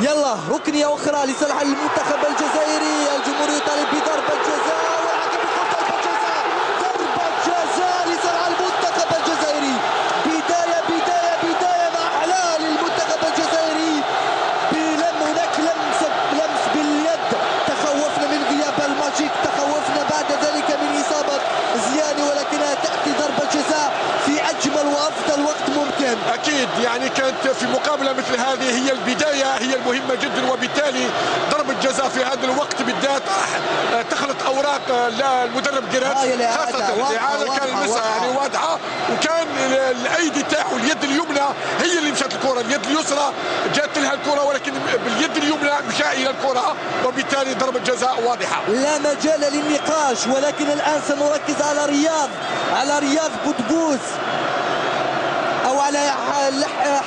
يلا ركنية أخرى لصالح المنتخب الجزائري. الجمهور يطالب بضربة جزاء والحكم يقول ضربة جزاء. ضربة جزاء لصالح المنتخب الجزائري. بداية مع إحلال المنتخب الجزائري هناك لمس باليد. تخوفنا من غياب الماجيك، تخوفنا بعد ذلك من إصابة زياني، ولكنها تأتي ضربة جزاء في أجمل وأفضل وقت ممكن. أكيد يعني كانت في مقابلة مثل هذه هي البداية، هي المهمة جدا، وبالتالي ضربة جزاء في هذا الوقت بالذات تخلط أوراق للمدرب جيرات، خاصة الإعادة كان المسألة يعني واضحة، وكان الأيدي تاعو اليد اليمنى هي اللي مشات الكرة، اليد اليسرى جات لها الكرة ولكن باليد اليمنى مشى إلى الكرة، وبالتالي ضربة جزاء واضحة لا مجال للنقاش. ولكن الآن سنركز على رياض بودبوس أو على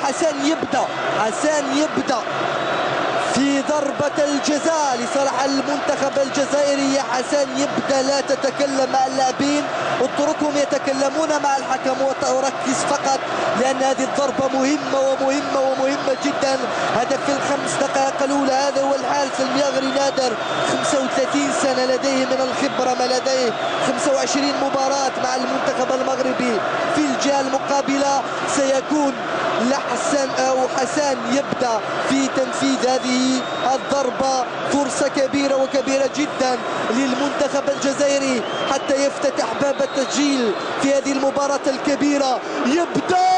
حسان يبدأ في ضربة الجزاء لصالح المنتخب الجزائري. يا حسان يبدأ، لا تتكلم مع اللاعبين، اتركهم يتكلمون مع الحكم وركز فقط، لأن هذه الضربة مهمة جدا. هدف في الخمس دقائق الأولى. هذا هو الحارس المغربي نادر، 35 سنة، لديه من الخبرة ما لديه، 25 مباراة مع المنتخب المغربي. في الجهة المقابلة سيكون حسان يبدأ في تنفيذ هذه الضربة. فرصة كبيرة جدا للمنتخب الجزائري حتى يفتتح باب التسجيل في هذه المباراة الكبيرة. يبدأ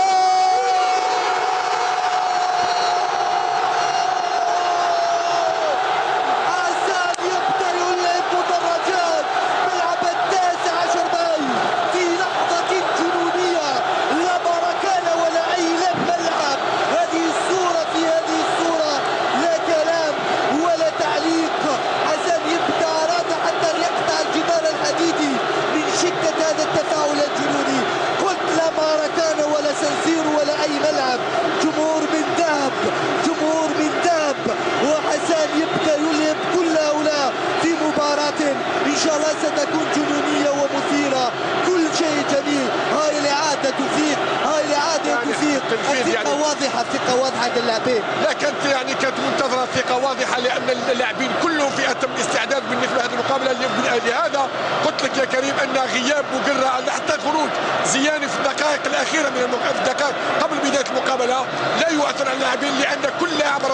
إن شاء الله ستكون جنونية ومثيرة، كل شيء جميل. هاي الإعادة تفيق، الثقة واضحة، الثقة واضحة للاعبين. لا كانت منتظرة ثقة واضحة، لأن اللاعبين كلهم في أتم استعداد بالنسبة لهذه المقابلة. لهذا قلت لك يا كريم أن غياب مقرة حتى خروج زياني في الدقائق الأخيرة في الدقائق قبل بداية المقابلة لا يؤثر على اللاعبين، لأن كل لاعب